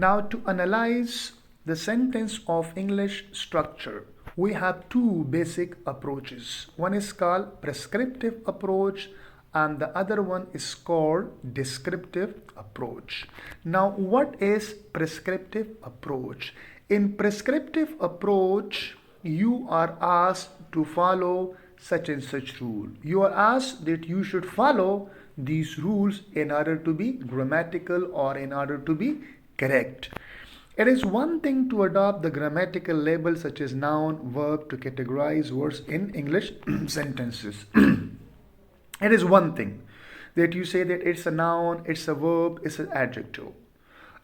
Now, to analyze the sentence of English structure, we have two basic approaches. One is called prescriptive approach and the other one is called descriptive approach. Now, what is prescriptive approach? In prescriptive approach, you are asked to follow such and such rule. You are asked that you should follow these rules in order to be grammatical or in order to be correct. It is one thing to adopt the grammatical labels such as noun, verb to categorize words in English sentences. It is one thing that you say that it's a noun, it's a verb, it's an adjective.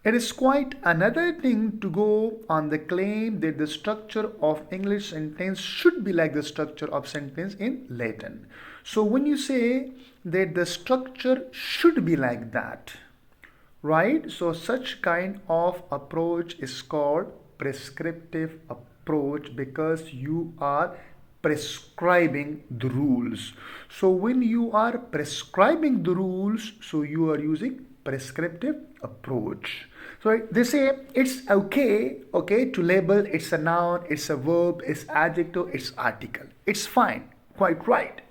It is quite another thing to go on the claim that the structure of English sentence should be like the structure of sentence in Latin. So when you say that the structure should be like that, right? So such kind of approach is called prescriptive approach because you are prescribing the rules. So when you are prescribing the rules, so you are using prescriptive approach. So they say it's okay to label it's a noun, it's a verb, it's adjective, it's article. It's fine, quite right.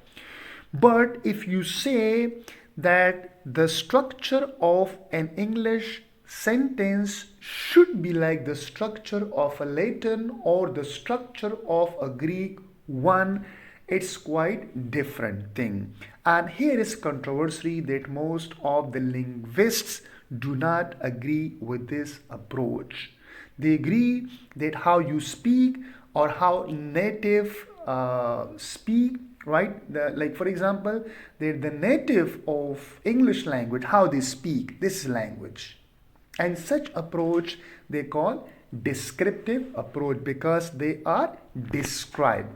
But if you say that the structure of an English sentence should be like the structure of a Latin or the structure of a Greek one, it's quite different thing. And here is controversy that most of the linguists do not agree with this approach. They agree that how you speak or how native speak, right? Like for example, the native of English language, how they speak, this language. And such approach they call descriptive approach because they are described,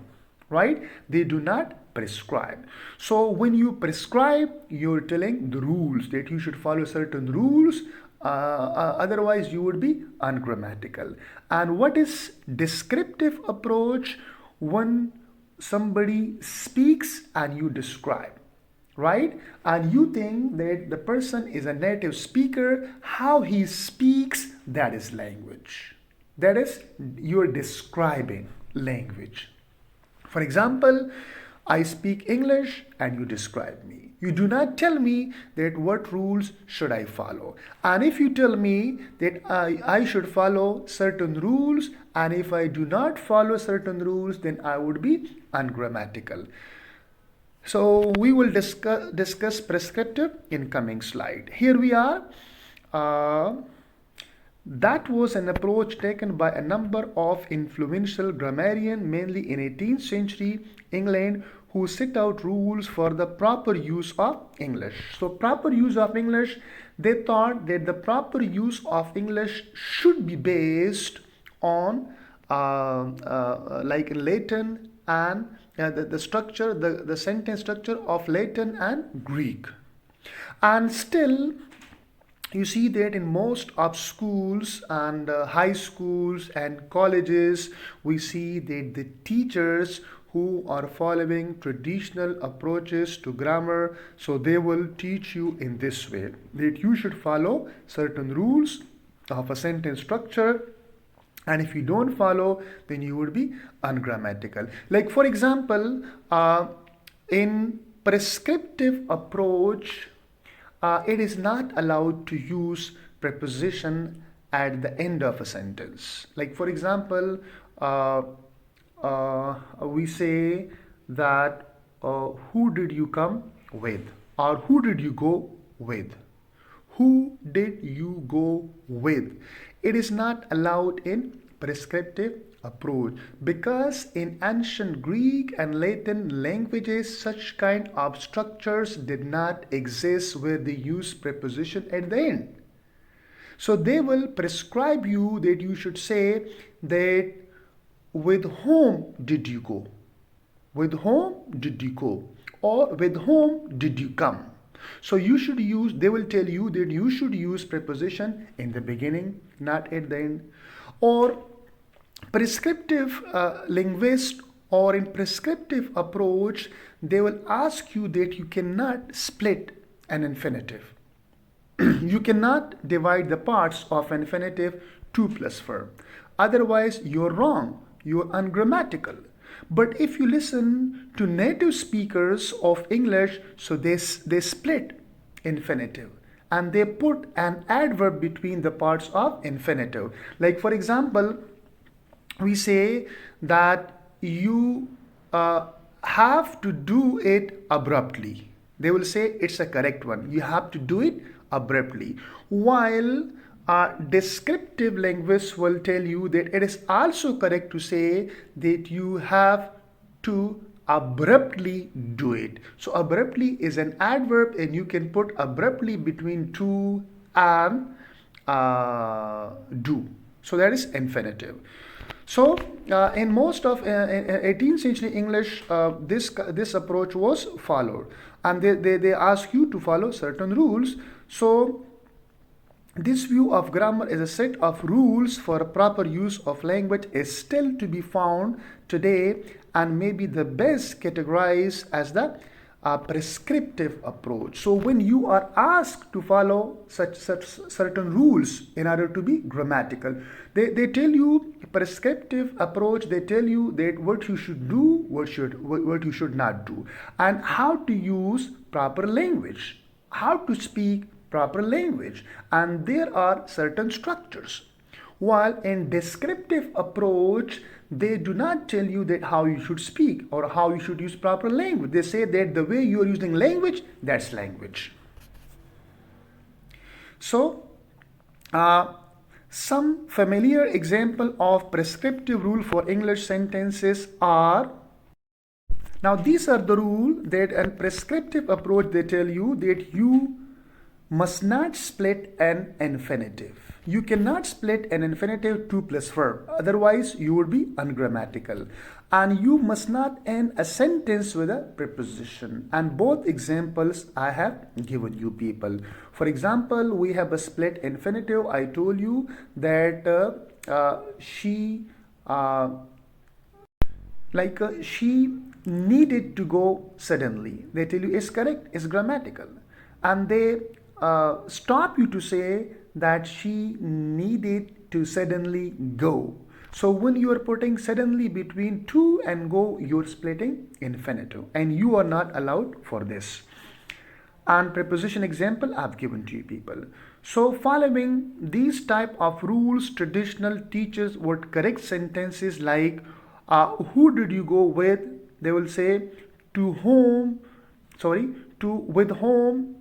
right? They do not prescribe. So when you prescribe, you're telling the rules that you should follow certain rules, otherwise you would be ungrammatical. And what is descriptive approach? When somebody speaks and you describe, right? And you think that the person is a native speaker, how he speaks, that is language. That is, you're describing language. For example, I speak English and you describe me. You do not tell me that what rules should I follow. And if you tell me that I should follow certain rules, and if I do not follow certain rules, then I would be ungrammatical. So we will discuss prescriptive in coming slide. Here we are. That was an approach taken by a number of influential grammarians, mainly in 18th century England, who set out rules for the proper use of English. So proper use of English, they thought that the proper use of English should be based on like Latin and the structure, the sentence structure of Latin and Greek. And still, you see that in most of schools and high schools and colleges, we see that the teachers who are following traditional approaches to grammar, so they will teach you in this way, that you should follow certain rules of a sentence structure, and if you don't follow, then you would be ungrammatical. Like for example, in prescriptive approach, it is not allowed to use preposition at the end of a sentence. Like for example, we say that who did you come with, or who did you go with? Who did you go with? It is not allowed in prescriptive approach because in ancient Greek and Latin languages, such kind of structures did not exist where they use preposition at the end. So they will prescribe you that you should say that with whom did you go? With whom did you go? Or with whom did you come? So you should use, they will tell you that you should use preposition in the beginning, not at the end. Or prescriptive linguist or in prescriptive approach, they will ask you that you cannot split an infinitive. You cannot divide the parts of an infinitive to plus verb. Otherwise, you're wrong. You're ungrammatical. But if you listen to native speakers of English, so they split infinitive and they put an adverb between the parts of infinitive. Like for example, we say that you have to do it abruptly. They will say it's a correct one. You have to do it abruptly. While descriptive linguists will tell you that it is also correct to say that you have to abruptly do it. So abruptly is an adverb and you can put abruptly between to and do. So that is infinitive. So in most of 18th century English, this approach was followed, and they ask you to follow certain rules. So this view of grammar as a set of rules for proper use of language is still to be found today and may be the best categorized as the prescriptive approach. So when you are asked to follow such certain rules in order to be grammatical, they tell you prescriptive approach. They tell you that what you should do, what you should not do, and how to use proper language, how to speak proper language, and there are certain structures. While in descriptive approach, they do not tell you that how you should speak or how you should use proper language. They say that the way you are using language, that's language. So some familiar example of prescriptive rule for English sentences are, now these are the rule that in prescriptive approach they tell you that you must not split an infinitive. You cannot split an infinitive to plus verb, otherwise you would be ungrammatical. And you must not end a sentence with a preposition. And both examples I have given you people. For example, we have a split infinitive. I told you that she needed to go suddenly. They tell you it's correct, it's grammatical. And they stop you to say that she needed to suddenly go. So when you are putting suddenly between to and go, you're splitting infinitive, and you are not allowed for this. And preposition example I've given to you people. So following these type of rules, traditional teachers would correct sentences like who did you go with? They will say with whom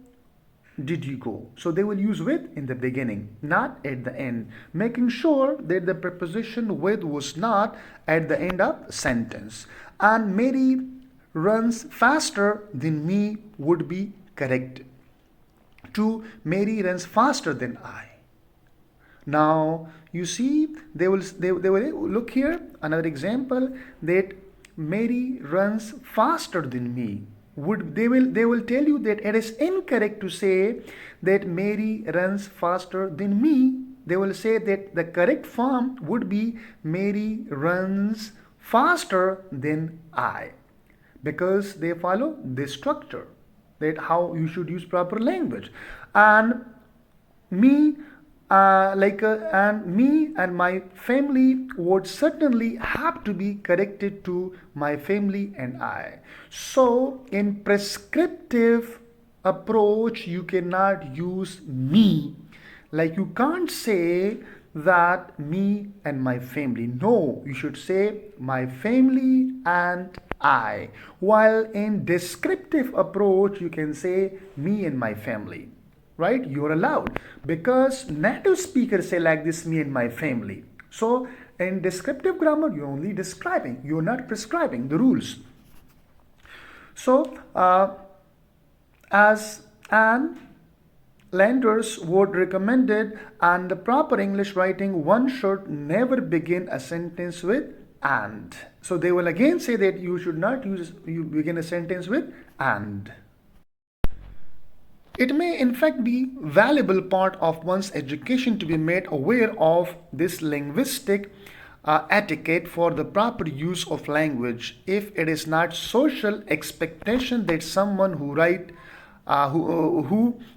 did you go? So they will use with in the beginning, not at the end, making sure that the preposition with was not at the end of sentence. And Mary runs faster than me would be correct. To Mary runs faster than I. Now you see they will look here, another example, that Mary runs faster than me. They will tell you that it is incorrect to say that Mary runs faster than me. They will say that the correct form would be Mary runs faster than I, because they follow this structure, that how you should use proper language. And me and my family would certainly have to be corrected to my family and I. So in prescriptive approach, you cannot use me. Like you can't say that me and my family. No, you should say my family and I. While in descriptive approach, you can say me and my family. Right? You're allowed, because native speakers say like this, me and my family. So in descriptive grammar, you're only describing, you're not prescribing the rules. So as Anne Landers would recommended, and the proper English writing, one should never begin a sentence with and. So they will again say that you should not begin a sentence with and. It may in fact be a valuable part of one's education to be made aware of this linguistic etiquette for the proper use of language, if it is not social expectation that someone who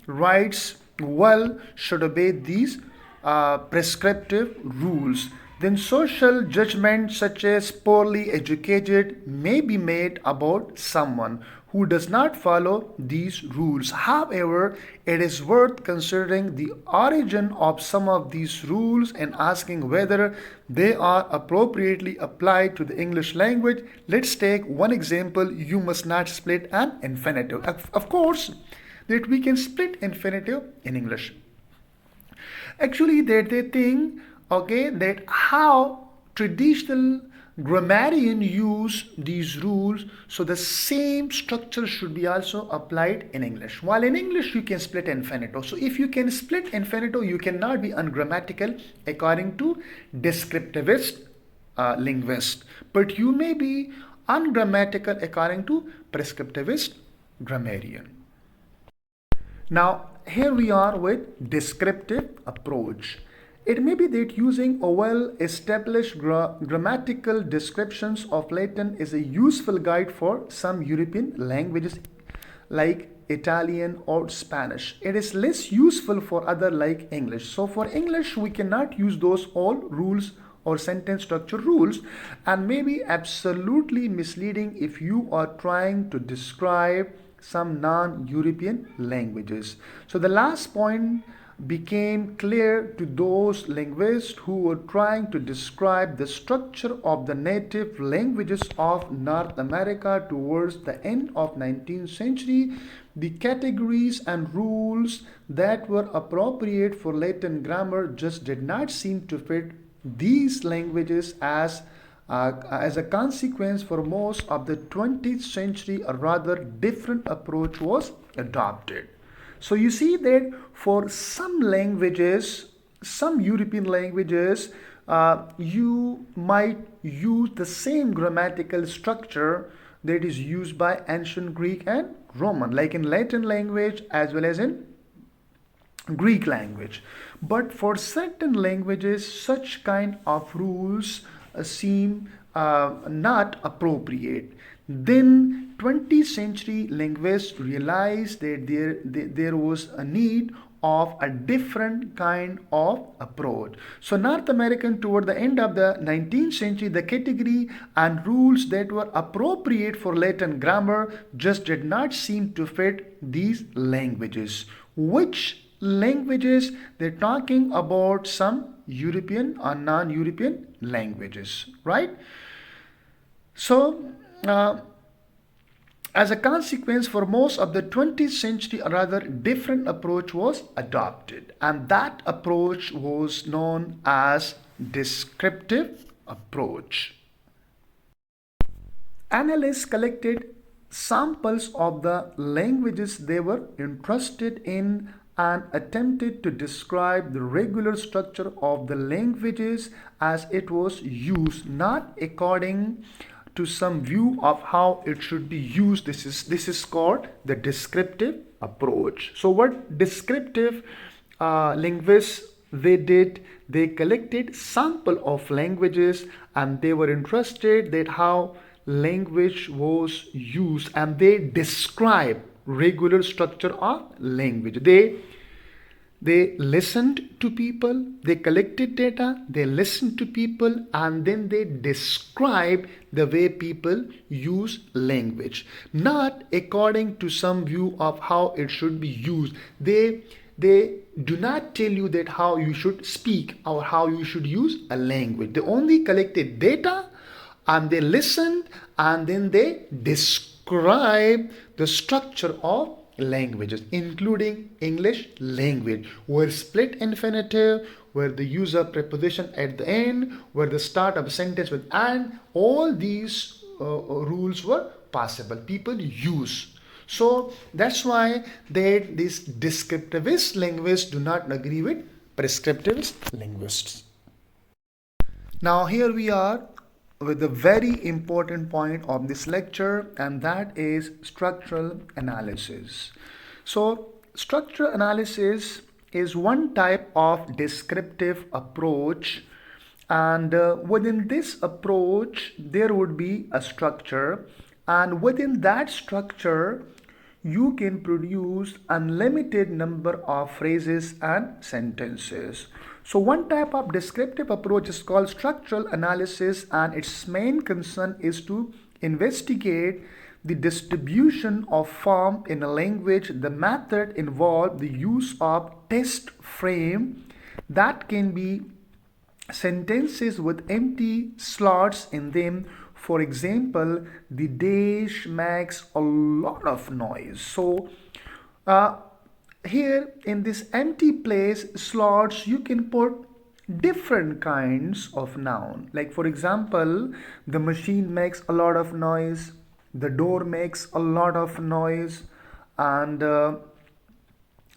writes well should obey these prescriptive rules. Then social judgment such as poorly educated may be made about someone who does not follow these rules. However, it is worth considering the origin of some of these rules and asking whether they are appropriately applied to the English language. Let's take one example. You must not split an infinitive. Of course, that we can split infinitive in English. Actually, that they think, okay, that how traditional grammarian use these rules, so the same structure should be also applied in English. While in English you can split infinitive, so if you can split infinitive, you cannot be ungrammatical according to descriptivist linguist, but you may be ungrammatical according to prescriptivist grammarian. Now, here we are with descriptive approach. It may be that using a well-established grammatical descriptions of Latin is a useful guide for some European languages like Italian or Spanish. It is less useful for other like English. So for English, we cannot use those all rules or sentence structure rules, and may be absolutely misleading if you are trying to describe some non-European languages. So the last point became clear to those linguists who were trying to describe the structure of the native languages of North America towards the end of 19th century. The categories and rules that were appropriate for Latin grammar just did not seem to fit these languages. As a consequence, for most of the 20th century, a rather different approach was adopted. So you see that for some languages, some European languages, you might use the same grammatical structure that is used by ancient Greek and Roman, like in Latin language as well as in Greek language. But for certain languages, such kind of rules seem not appropriate. Then 20th century linguists realized that there was a need of a different kind of approach. So North American, toward the end of the 19th century, the category and rules that were appropriate for Latin grammar just did not seem to fit these languages. Which languages? They're talking about some European or non-European languages, right? So as a consequence, for most of the 20th century, a rather different approach was adopted, and that approach was known as descriptive approach. Analysts collected samples of the languages they were interested in and attempted to describe the regular structure of the languages as it was used, not according to some view of how it should be used. This is called the descriptive approach. So what descriptive linguists they did, they collected sample of languages and they were interested that how language was used, and they describe regular structure of language. They listened to people, they collected data, they listened to people, and then they describe the way people use language, not according to some view of how it should be used. They do not tell you that how you should speak or how you should use a language. They only collected data and they listened and then they describe the structure of languages, including English language, where split infinitive, where the use of preposition at the end, where the start of a sentence with and, all these rules were possible. People use. So that's why these descriptivist linguists do not agree with prescriptivist linguists. Now here we are with a very important point of this lecture, and that is structural analysis. So structural analysis is one type of descriptive approach, and within this approach there would be a structure, and within that structure you can produce unlimited number of phrases and sentences. So one type of descriptive approach is called structural analysis, and its main concern is to investigate the distribution of form in a language. The method involves the use of test frame that can be sentences with empty slots in them. For example, the dash makes a lot of noise. So uh, here in this empty place slots you can put different kinds of noun. Like for example, the machine makes a lot of noise, the door makes a lot of noise, and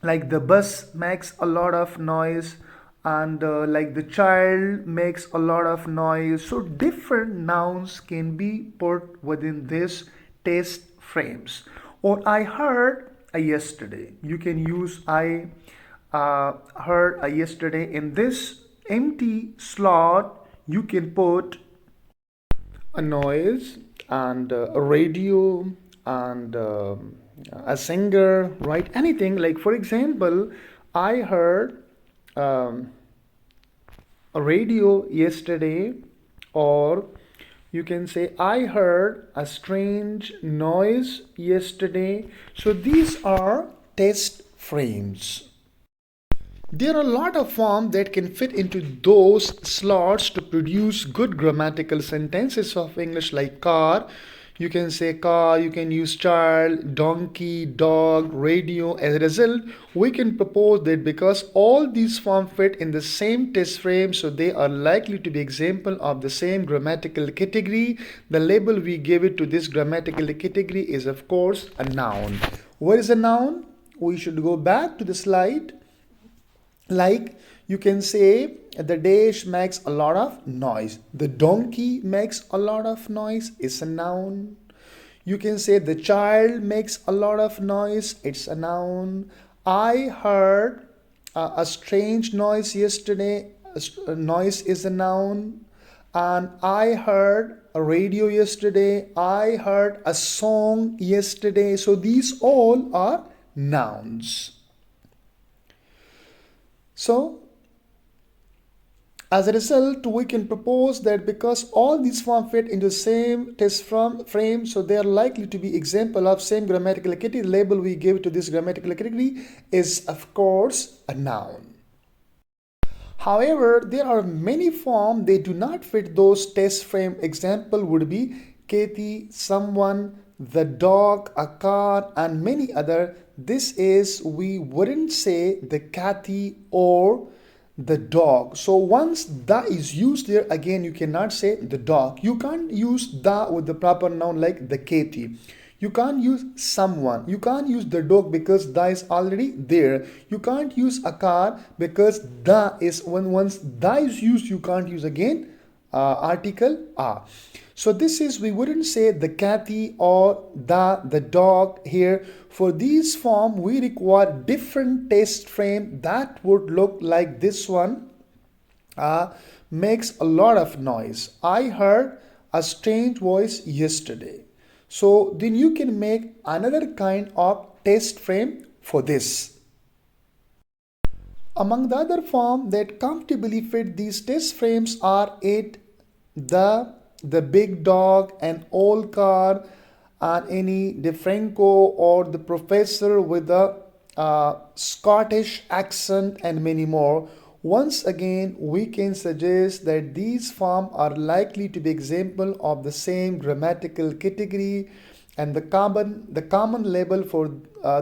like the bus makes a lot of noise, and like the child makes a lot of noise. So different nouns can be put within this test frames. Or I heard a yesterday, you can use I heard a yesterday. In this empty slot you can put a noise and a radio and a singer, right? Anything. Like for example, I heard um, a radio yesterday, or you can say I heard a strange noise yesterday. So these are test frames. There are a lot of forms that can fit into those slots to produce good grammatical sentences of English, like car. You can say car, you can use child, donkey, dog, radio. As a result, we can propose that because all these forms fit in the same test frame, so they are likely to be example of the same grammatical category. The label we give it to this grammatical category is of course a noun. What is a noun? We should go back to the slide. Like you can say the dash makes a lot of noise, the donkey makes a lot of noise, it's a noun. You can say the child makes a lot of noise, it's a noun. I heard a strange noise yesterday, a noise is a noun. And I heard a radio yesterday, I heard a song yesterday. So these all are nouns. So, as a result, we can propose that because all these forms fit into the same test frame, so they are likely to be example of same grammatical category. The label we give to this grammatical category is, of course, a noun. However, there are many forms they do not fit those test frame. Example would be Kathy, someone, the dog, a car, and many other. This is, we wouldn't say the Kathy or the dog. So once the is used there, again you cannot say the dog. You can't use the with the proper noun like the Kathy. You can't use someone. You can't use the dog because the is already there. You can't use a car because the is, when once the is used, you can't use again article a. So this is, we wouldn't say the Kathy or the dog here. For these form, we require different test frame that would look like this one. Makes a lot of noise. I heard a strange voice yesterday. So then you can make another kind of test frame for this. Among the other forms that comfortably fit these test frames are it, the big dog, an old car, and any DeFranco or the professor with a Scottish accent, and many more. Once again, we can suggest that these forms are likely to be example of the same grammatical category, and the common label for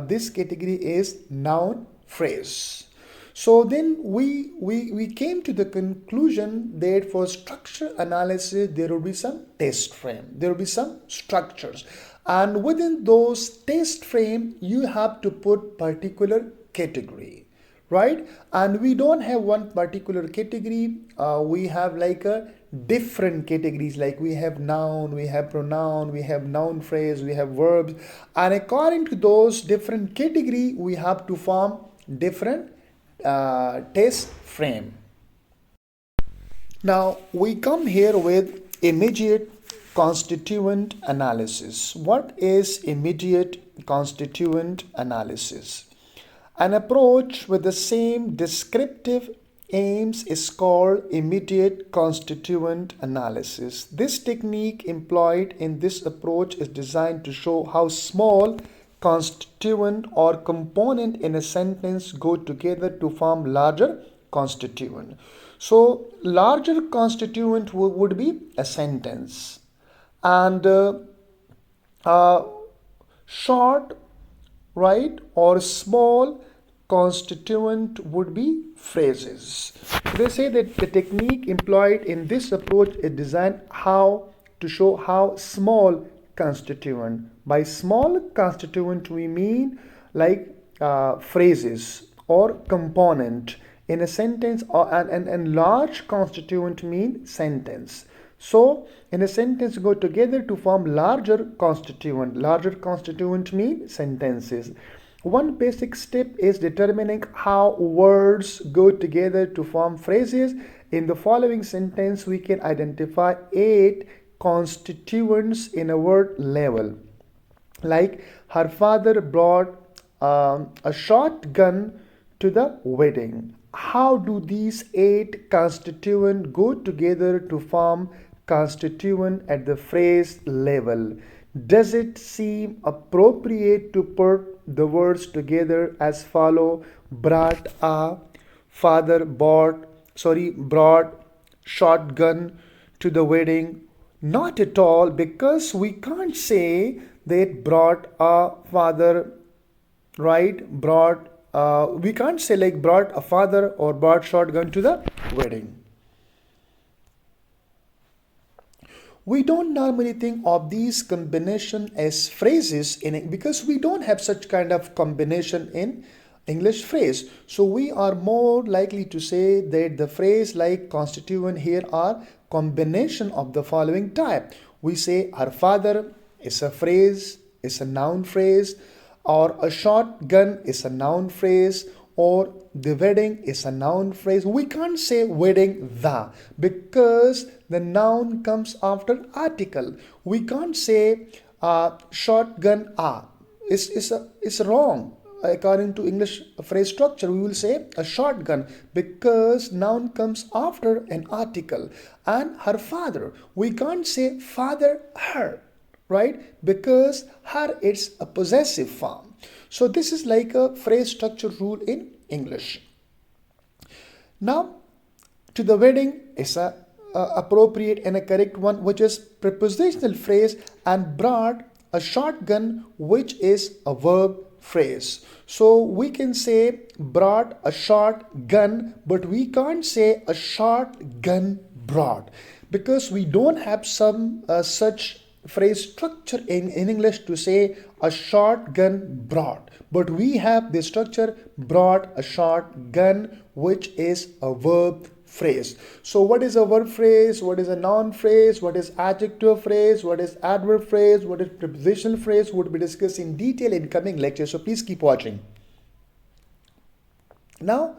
this category is noun phrase. So then we came to the conclusion that for structure analysis there will be some test frame, there will be some structures, and within those test frame you have to put particular category, right? And we don't have one particular category, we have like a different categories, like we have noun, we have pronoun, we have noun phrase, we have verbs, and according to those different category we have to form different test frame. Now we come here with immediate constituent analysis. What is immediate constituent analysis? An approach with the same descriptive aims is called immediate constituent analysis. This technique employed in this approach is designed to show how small constituent or component in a sentence go together to form larger constituent. So larger constituent would be a sentence, and short, right, or small constituent would be phrases. They say that the technique employed in this approach is designed to show how small constituent. By small constituent we mean like phrases or component in a sentence, and large constituent mean sentence. So in a sentence go together to form larger constituent. Larger constituent mean sentences. One basic step is determining how words go together to form phrases. In the following sentence we can identify 8 constituents in a word level. Like, her father brought a shotgun to the wedding. How do these 8 constituents go together to form constituent at the phrase level? Does it seem appropriate to put the words together as follow? Brought a, father brought shotgun to the wedding. Not at all, because we can't say that brought a father, right, we can't say like brought a father or brought shotgun to the wedding. We don't normally think of these combination as phrases because we don't have such kind of combination in English phrase. So we are more likely to say that the phrase like constituent here are combination of the following type. We say her father is a phrase, is a noun phrase, or a shotgun is a noun phrase, or the wedding is a noun phrase. We can't say wedding because the noun comes after article. We can't say shotgun It's wrong. According to English phrase structure, we will say a shotgun because noun comes after an article. And her father, we can't say father her, right, because her is a possessive form. So this is like a phrase structure rule in English. Now to the wedding is a appropriate and a correct one, which is prepositional phrase, and brought a shotgun, which is a verb phrase. So we can say brought a shotgun, but we can't say a shotgun brought because we don't have some such phrase structure in English to say a shotgun brought, but we have the structure brought a shotgun, which is a verb phrase. So what is a verb phrase? What is a noun phrase? What is adjective phrase? What is adverb phrase? What is prepositional phrase? Would be discussed in detail in coming lectures. So please keep watching. Now,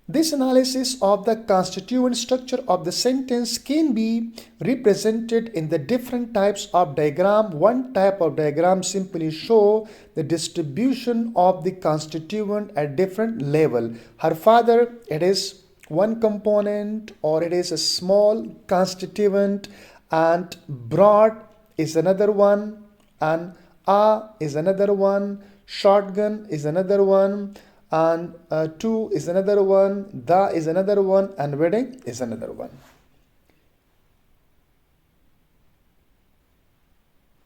this analysis of the constituent structure of the sentence can be represented in the different types of diagram. One type of diagram simply show the distribution of the constituent at different level. Her father, it is one component or it is a small constituent, and brought is another one, and a is another one, shotgun is another one, and two is another one, the is another one, and wedding is another one.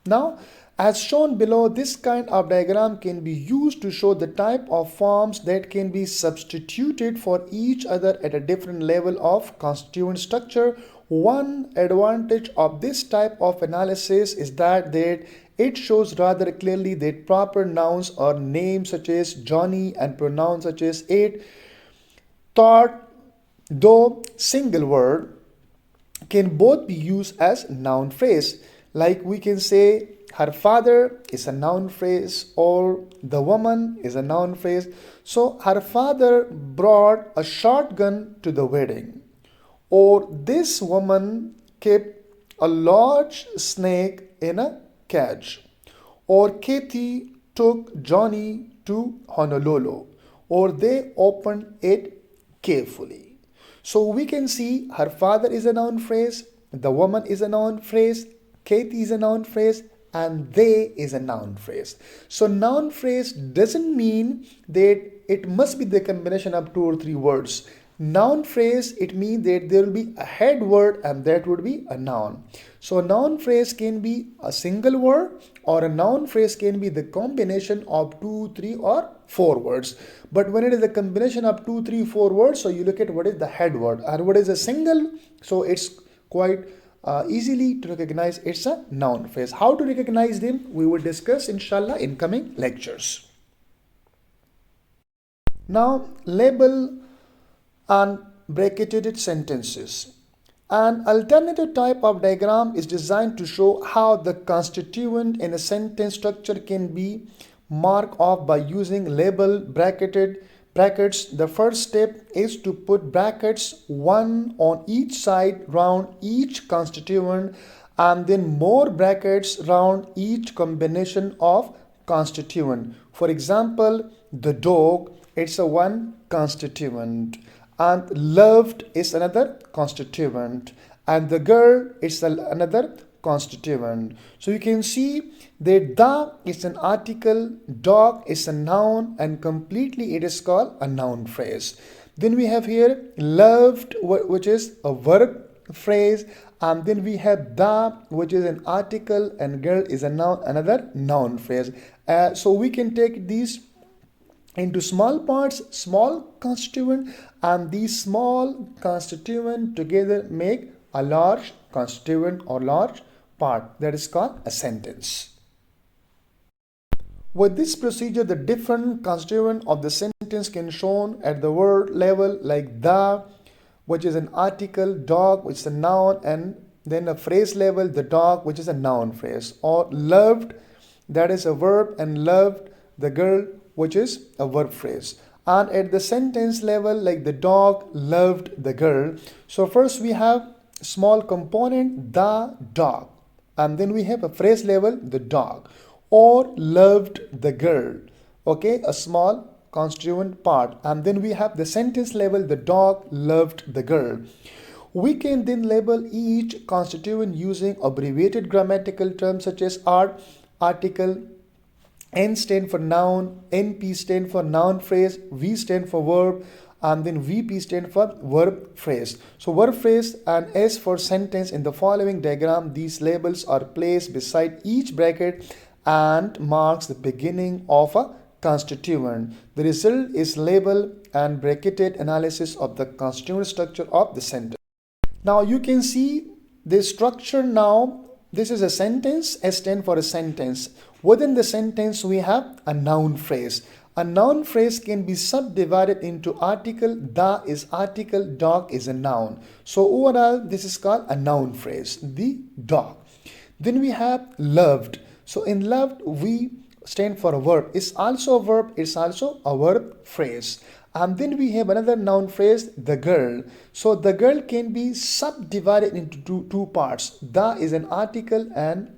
Now, as shown below, this kind of diagram can be used to show the type of forms that can be substituted for each other at a different level of constituent structure. One advantage of this type of analysis is that it shows rather clearly that proper nouns or names such as Johnny and pronouns such as it, thought, though single word, can both be used as noun phrase. Like we can say her father is a noun phrase or the woman is a noun phrase. So her father brought a shotgun to the wedding. or this woman kept a large snake in a cage, or Kathy took Johnny to Honolulu, or they opened it carefully. So we can see her father is a noun phrase, the woman is a noun phrase, Kathy is a noun phrase, and they is a noun phrase. So noun phrase doesn't mean that it must be the combination of two or three words. Noun phrase, it means that there will be a head word and that would be a noun. So a noun phrase can be a single word, or a noun phrase can be the combination of two, three, or four words. But when it is a combination of two, three, four words, so you look at what is the head word and what is a single. So it's quite easily to recognize it's a noun phrase. How to recognize them, we will discuss inshallah in coming lectures. Now label and bracketed sentences. An alternative type of diagram is designed to show how the constituent in a sentence structure can be marked off by using label bracketed brackets. The first step is to put brackets, one on each side round each constituent, and then more brackets round each combination of constituent. For example, the dog, it's a one constituent, and loved is another constituent, and the girl is another constituent. So you can see that the is an article, dog is a noun, and completely it is called a noun phrase. Then we have here loved, which is a verb phrase, and then we have the, which is an article, and girl is a noun, another noun phrase. So we can take these into small parts, small constituent, and these small constituent together make a large constituent or large part, that is called a sentence. With this procedure, the different constituent of the sentence can shown at the word level, like the, which is an article, dog, which is a noun, and then a phrase level, the dog, which is a noun phrase, or loved, that is a verb, and loved, the girl, which is a verb phrase. And at the sentence level, like the dog loved the girl. So first we have small component, the dog, and then we have a phrase level, the dog, or loved the girl, okay, a small constituent part, and then we have the sentence level, the dog loved the girl. We can then label each constituent using abbreviated grammatical terms such as article, N stand for noun, NP stand for noun phrase, V stand for verb, and then VP stand for verb phrase. So verb phrase and S for sentence. In the following diagram, these labels are placed beside each bracket and marks the beginning of a constituent. The result is label and bracketed analysis of the constituent structure of the sentence. Now you can see the structure now. This is a sentence, S stand for a sentence. Within the sentence, we have a noun phrase. A noun phrase can be subdivided into article, the is article, dog is a noun. So overall, this is called a noun phrase, the dog. Then we have loved. So in loved, we stand for a verb. It's also a verb, it's also a verb phrase. And then we have another noun phrase, the girl. So the girl can be subdivided into two parts. The is an article and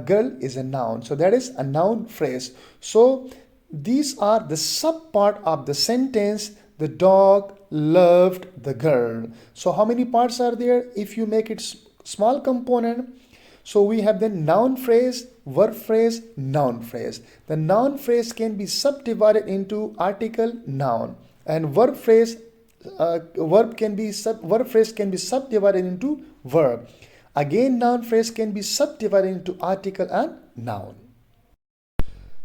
girl is a noun. So that is a noun phrase. So these are the sub part of the sentence, the dog loved the girl. So how many parts are there? If you make it small component, so we have the noun phrase, verb phrase, noun phrase. The noun phrase can be subdivided into article, noun, and verb phrase can be subdivided into verb. Again, noun phrase can be subdivided into article and noun.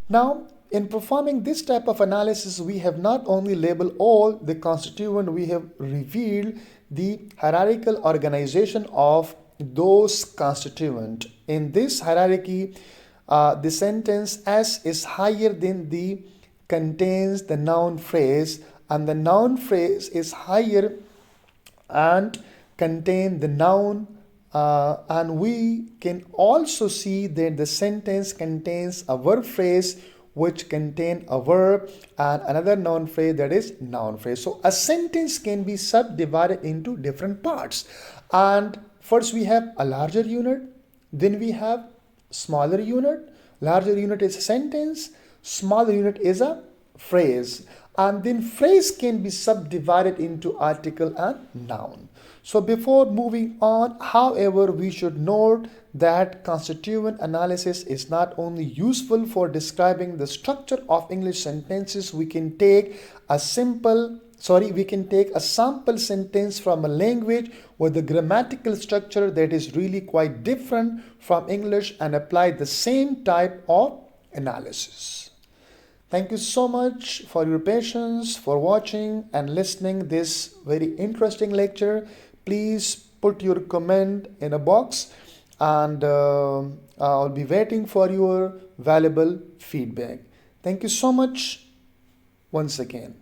Now, in performing this type of analysis, we have not only labeled all the constituent, we have revealed the hierarchical organization of those constituent. In this hierarchy, the sentence S is higher than the contains the noun phrase, and the noun phrase is higher and contain the noun, and we can also see that the sentence contains a verb phrase which contain a verb, and another noun phrase that is noun phrase. So a sentence can be subdivided into different parts. And first we have a larger unit, then we have smaller unit. Larger unit is a sentence, smaller unit is a phrase, and then phrase can be subdivided into article and noun. So before moving on, however, we should note that constituent analysis is not only useful for describing the structure of English sentences. We can take a sample sentence from a language with a grammatical structure that is really quite different from English and apply the same type of analysis. Thank you so much for your patience, for watching and listening this very interesting lecture. Please put your comment in a box, and I'll be waiting for your valuable feedback. Thank you so much once again.